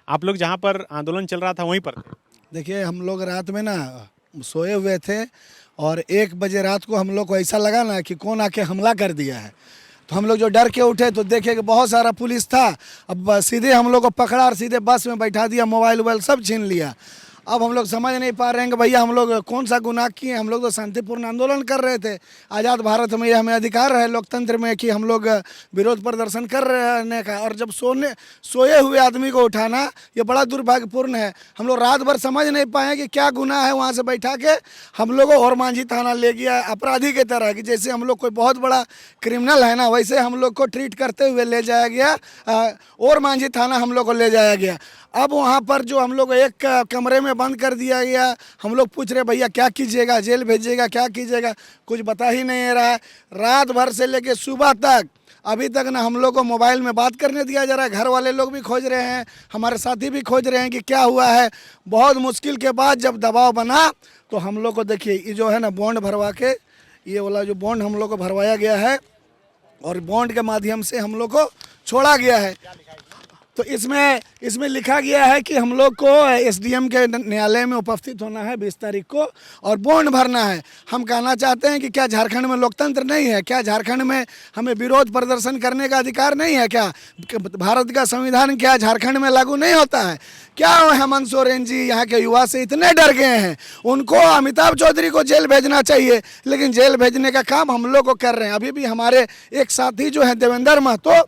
आप लोग जहाँ पर आंदोलन चल रहा था वहीं पर थे? देखिए, हम लोग रात में ना सोए हुए थे और 1 बजे रात को हम लोग को ऐसा लगा ना कि कौन आके हमला कर दिया है। तो हम लोग जो डर के उठे तो देखे कि बहुत सारा पुलिस था। अब सीधे हम लोग को पकड़ा और सीधे बस में बैठा दिया, मोबाइल वोबाइल सब छीन लिया। अब हम लोग समझ नहीं पा रहे हैं कि भैया हम लोग कौन सा गुनाह किए। हम लोग तो शांतिपूर्ण आंदोलन कर रहे थे। आज़ाद भारत में ये हमें अधिकार है लोकतंत्र में कि हम लोग विरोध प्रदर्शन कर रहने का, और जब सोए हुए आदमी को उठाना ये बड़ा दुर्भाग्यपूर्ण है। हम लोग रात भर समझ नहीं पाए कि क्या गुनाह है। वहाँ से बैठा के हम लोग को और मांझी थाना ले गया अपराधी की तरह, कि जैसे हम लोग कोई बहुत बड़ा क्रिमिनल है ना, वैसे हम लोग को ट्रीट करते हुए ले जाया गया और मांझी थाना हम लोग को ले जाया गया। अब वहाँ पर जो हम लोग एक कमरे में बंद कर दिया गया। हम लोग पूछ रहे भैया क्या कीजिएगा, जेल भेजिएगा, क्या कीजिएगा, कुछ बता ही नहीं रहा है। रात भर से लेके सुबह तक अभी तक ना हम लोग को मोबाइल में बात करने दिया जा रहा है। घर वाले लोग भी खोज रहे हैं, हमारे साथी भी खोज रहे हैं कि क्या हुआ है। बहुत मुश्किल के बाद जब दबाव बना तो हम लोग को देखिए ये जो है ना बॉन्ड भरवा के, ये वाला जो बॉन्ड हम लोग को भरवाया गया है और बॉन्ड के माध्यम से हम लोग को छोड़ा गया है। तो इसमें लिखा गया है कि हम लोग को एसडीएम के न्यायालय में उपस्थित होना है 20 तारीख को और बॉन्ड भरना है। हम कहना चाहते हैं कि क्या झारखंड में लोकतंत्र नहीं है? क्या झारखंड में हमें विरोध प्रदर्शन करने का अधिकार नहीं है? क्या भारत का संविधान क्या झारखंड में लागू नहीं होता है? क्या हेमंत सोरेन जी यहाँ के युवा से इतने डर गए हैं? उनको अमिताभ चौधरी को जेल भेजना चाहिए, लेकिन जेल भेजने का काम हम लोग को कर रहे हैं। अभी भी हमारे एक साथी जो है देवेंद्र महतो,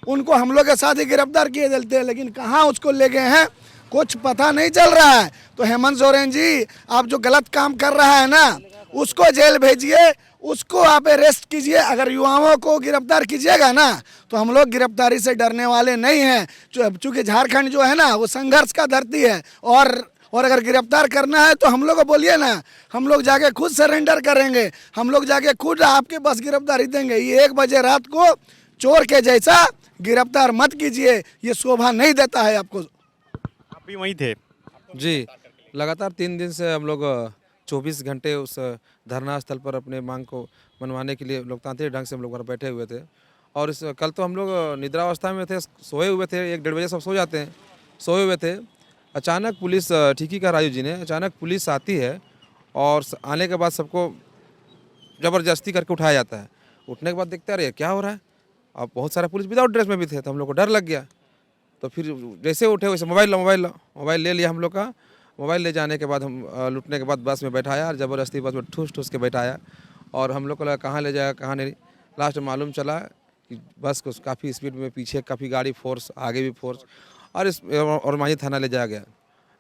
उनको हम लोग के साथ ही गिरफ्तार किए देते हैं, लेकिन कहाँ उसको ले गए हैं कुछ पता नहीं चल रहा है। तो हेमंत सोरेन जी, आप जो गलत काम कर रहा है ना, उसको जेल भेजिए, उसको आप अरेस्ट कीजिए। अगर युवाओं को गिरफ्तार कीजिएगा ना तो हम लोग गिरफ्तारी से डरने वाले नहीं हैं। चूँकि झारखंड जो है ना वो संघर्ष का धरती है, और अगर गिरफ्तार करना है तो हम लोग को बोलिए ना, हम लोग जाके खुद सरेंडर करेंगे। हम लोग जाके खुद आपके पास गिरफ्तारी देंगे। ये 1 बजे रात को चोर के जैसा गिरफ्तार मत कीजिए, ये शोभा नहीं देता है आपको। आप भी वहीं थे? जी, लगातार 3 दिन से हम लोग 24 घंटे उस धरना स्थल पर अपने मांग को मनवाने के लिए लोकतांत्रिक ढंग से हम लोग वहाँ बैठे हुए थे। और इस कल तो हम लोग निद्रावस्था में थे, सोए हुए थे। 1-1:30 बजे सब सो जाते हैं, सोए हुए थे। अचानक पुलिस, ठीक ही कहा राजू जी ने, अचानक पुलिस आती है और आने के बाद सबको ज़बरदस्ती करके उठाया जाता है। उठने के बाद देखते हैं अरे क्या हो रहा है। अब बहुत सारा पुलिस विदाउट ड्रेस में भी थे, तो हम लोग को डर लग गया। तो फिर जैसे उठे वैसे मोबाइल ले लिया हम लोग का। मोबाइल ले जाने के बाद हम लूटने के बाद बस में बैठाया और ज़बरदस्ती बस में ठूस के बैठाया। और हम लोग को लगा कहाँ ले जाएगा कहाँ नहीं। लास्ट में मालूम चला कि बस को काफ़ी स्पीड में पीछे काफ़ी गाड़ी फोर्स, आगे भी फोर्स, और मांझी थाना ले जाया गया।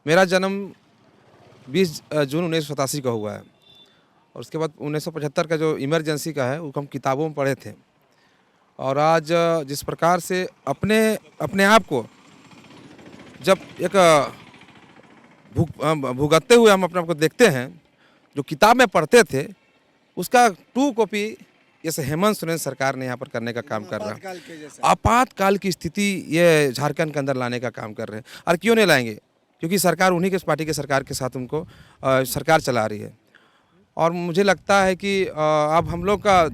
मेरा जन्म 20 जून 1987 का हुआ है, और उसके बाद 1975 का जो इमरजेंसी का है वो हम किताबों में पढ़े थे। और आज जिस प्रकार से अपने आप को जब एक भुगतते हुए हम अपने आप को देखते हैं, जो किताब में पढ़ते थे उसका 2 कॉपी जैसे हेमंत सोरेन सरकार ने यहाँ पर करने का काम कर रहा है। आपातकाल की स्थिति ये झारखंड के अंदर लाने का काम कर रहे हैं। और क्यों नहीं लाएंगे? क्योंकि सरकार उन्हीं के पार्टी के सरकार के साथ उनको सरकार चला रही है। और मुझे लगता है कि अब हम लोग का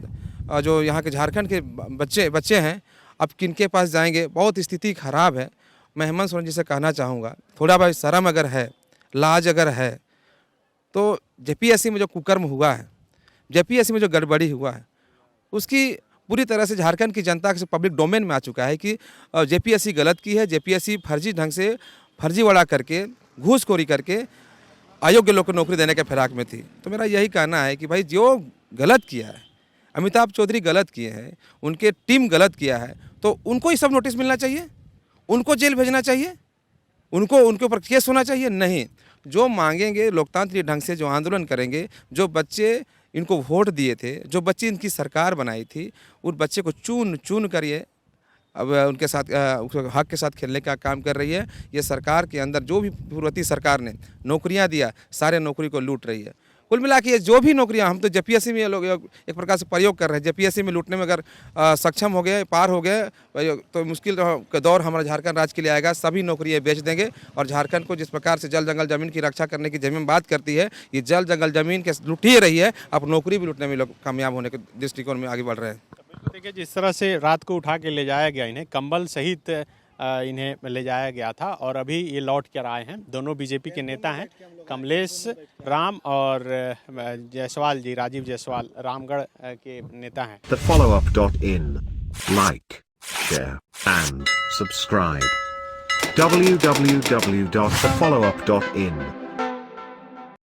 जो यहाँ के झारखंड के बच्चे हैं, अब किनके पास जाएंगे? बहुत स्थिति खराब है। मैं हेमंत सोरेन जी से कहना चाहूँगा, थोड़ा भाई शर्म अगर है, लाज अगर है, तो जेपीएससी में जो कुकर्म हुआ है, जेपीएससी में जो गड़बड़ी हुआ है, उसकी पूरी तरह से झारखंड की जनता के पब्लिक डोमेन में आ चुका है कि जेपीएससी गलत की है। जेपीएससी फर्जी ढंग से फर्जीवाड़ा करके, घूसखोरी करके अयोग्य लोग को नौकरी देने के फिराक में थी। तो मेरा यही कहना है कि भाई जो गलत किया है, अमिताभ चौधरी गलत किए हैं, उनके टीम गलत किया है, तो उनको ही सब नोटिस मिलना चाहिए, उनको जेल भेजना चाहिए, उनके ऊपर केस होना चाहिए। नहीं, जो मांगेंगे लोकतांत्रिक ढंग से, जो आंदोलन करेंगे, जो बच्चे इनको वोट दिए थे, जो बच्चे इनकी सरकार बनाई थी, उन बच्चे को चून कर ये अब उनके साथ हक के साथ खेलने का काम कर रही है। ये सरकार के अंदर जो भी पूर्ववर्ती सरकार ने नौकरियां दिया, सारे नौकरी को लूट रही है। कुल मिला के ये जो भी नौकरियां, हम तो जेपीएससी में ये लोग एक प्रकार से प्रयोग कर रहे हैं। जेपीएससी में लूटने में अगर सक्षम हो गए, पार हो गए, तो मुश्किल का दौर हमारा झारखंड राज्य के लिए आएगा। सभी नौकरियां बेच देंगे और झारखंड को जिस प्रकार से जल जंगल जमीन की रक्षा करने की जमीन बात करती है, ये जल जंगल जमीन के लूट ही रही है। अब नौकरी भी लूटने में लोग कामयाब होने के दृष्टिकोण में आगे बढ़ रहे हैं। देखिए, जिस तरह से रात को उठा के ले जाया गया, इन्हें कंबल सहित इन्हें ले जाया गया था और अभी ये लौट कर आए हैं। दोनों बीजेपी के नेता हैं, कमलेश राम और जायसवाल जी, राजीव जायसवाल रामगढ़ के नेता हैं। thefollowup.in. Like, share, and subscribe. www.thefollowup.in